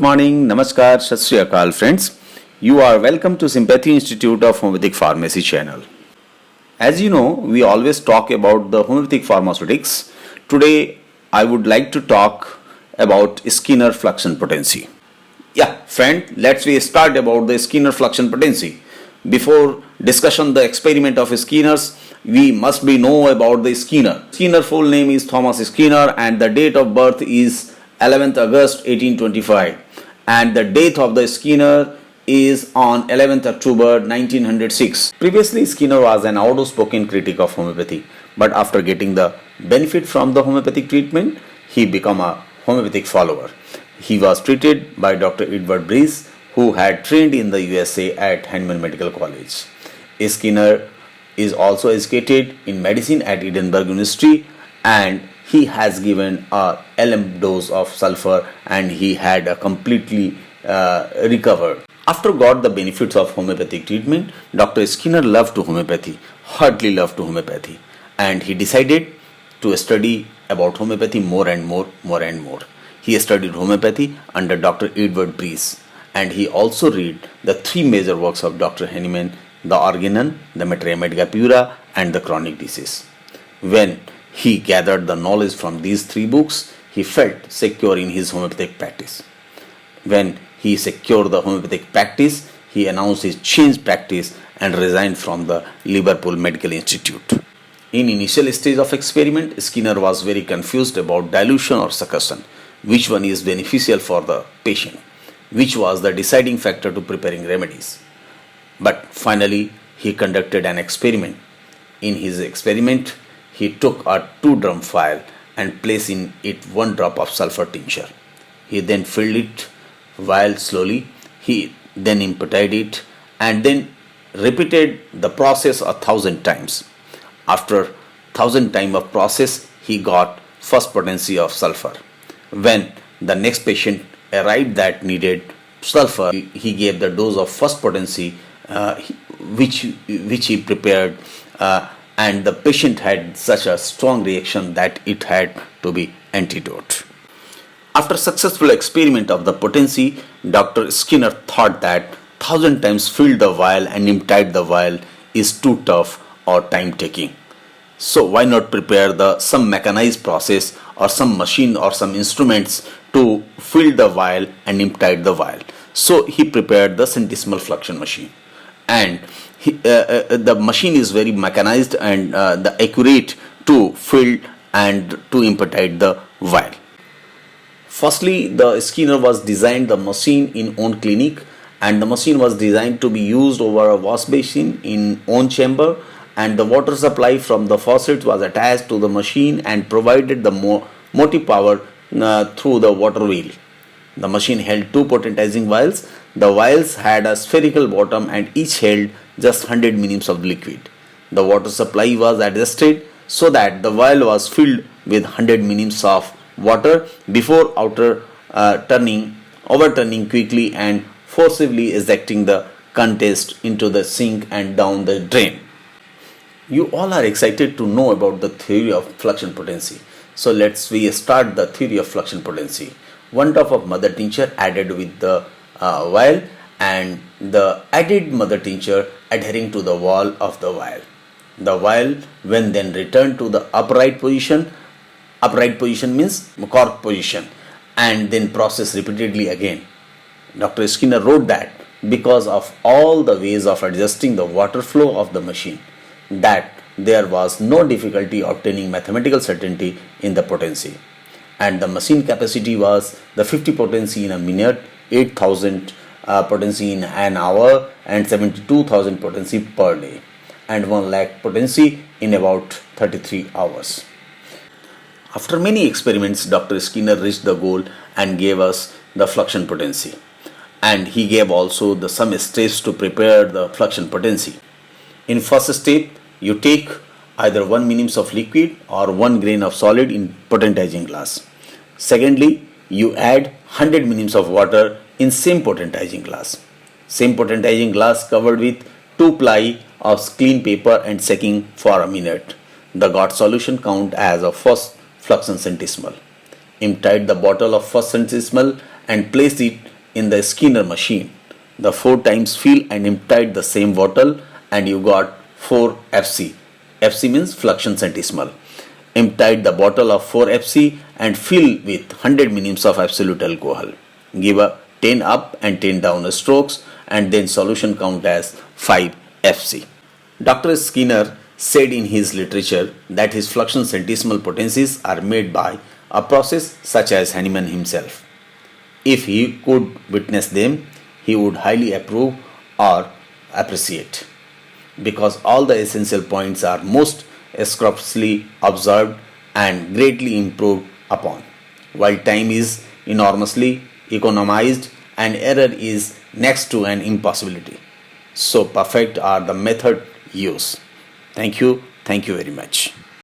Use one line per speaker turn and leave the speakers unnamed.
morning, namaskar, sat sri akal friends. You are welcome to Sympathy Institute of Homeopathic Pharmacy channel. As you know, we always talk about the homeopathic pharmaceutics. Today, I would like to talk about Skinner fluxion potency. Yeah, friend, let's we start about the Skinner fluxion potency. Before discussion the experiment of Skinner's, we must be know about the Skinner. Skinner full name is Thomas Skinner and the date of birth is 11th August 1825 and the death of the Skinner is on 11th October 1906. Previously Skinner was an outspoken critic of homeopathy, but after getting the benefit from the homeopathic treatment, he became a homeopathic follower. He was treated by Dr. Edward Breese, who had trained in the USA at Hahnemann Medical College. Skinner is also educated in medicine at Edinburgh University and he has given a LM dose of sulfur and he had a completely recovered. After got the benefits of homeopathic treatment, Dr. Skinner loved to homeopathy, heartily loved to homeopathy, and he decided to study about homeopathy more and more. He studied homeopathy under Dr. Edward Breese and he also read the three major works of Dr. Hahnemann, the Organon, the Materia Medica Pura and the Chronic Disease. When he gathered the knowledge from these three books, he felt secure in his homeopathic practice. When he secured the homeopathic practice, he announced his changed practice and resigned from the Liverpool Medical Institute. In initial stage of experiment, Skinner was very confused about dilution or succussion, which one is beneficial for the patient, which was the deciding factor to preparing remedies. But finally, he conducted an experiment. In his experiment, he took a 2-drum vial and placed in it 1 drop of sulfur tincture. He then filled it vial slowly. He then imparted it and then repeated the process 1,000 times. After 1,000 times of process, he got first potency of sulfur. When the next patient arrived that needed sulfur, he gave the dose of first potency which he prepared and the patient had such a strong reaction that it had to be antidote. After successful experiment of the potency, Dr. Skinner thought that 1,000 times filled the vial and emptied the vial is too tough or time taking. So why not prepare some mechanized process or some machine or some instruments to fill the vial and empty the vial. So he prepared the centesimal fluxion machine, and the machine is very mechanized and the accurate to fill and to empty the vial. Firstly, the Skinner was designed the machine in own clinic, and the machine was designed to be used over a wash basin in own chamber, and the water supply from the faucet was attached to the machine and provided the motive power through the water wheel. The machine held 2 potentizing vials. The vials had a spherical bottom and each held just 100 minims of liquid. The water supply was adjusted so that the vial was filled with 100 minims of water before overturning quickly and forcibly ejecting the contents into the sink and down the drain. You all are excited to know about the theory of fluxion potency. So we start the theory of fluxion potency. 1 drop of mother tincture added with the vial and the added mother tincture adhering to the wall of the vial. The vial when then returned to the upright position means cork position, and then process repeatedly again. Dr. Skinner wrote that because of all the ways of adjusting the water flow of the machine, that there was no difficulty obtaining mathematical certainty in the potency, and the machine capacity was the 50 potency in a minute, 8,000 potency in an hour and 72,000 potency per day, and 1 lakh potency in about 33 hours. After many experiments, Dr. Skinner reached the goal and gave us the fluxion potency, and he gave also some steps to prepare the fluxion potency. In first step, you take either 1 minims of liquid or 1 grain of solid in potentizing glass. Secondly, you add 100 minims of water in same potentizing glass. Same potentizing glass covered with 2 ply of clean paper and shaking for a minute. The got solution count as a first fluxion centesimal. Emptied the bottle of first centesimal and placed it in the Skinner machine. The 4 times fill and emptied the same bottle and you got 4 FC. FC means fluxion centesimal. Emptied the bottle of 4 FC and fill with 100 minims of absolute alcohol. Give a 10 up and 10 down strokes and then solution count as 5 FC. Dr. Skinner said in his literature that his fluxion centesimal potencies are made by a process such as Hahnemann himself. If he could witness them, he would highly approve or appreciate, because all the essential points are most scrupulously observed and greatly improved upon, while time is enormously economized and error is next to an impossibility. So perfect are the method used. Thank you very much.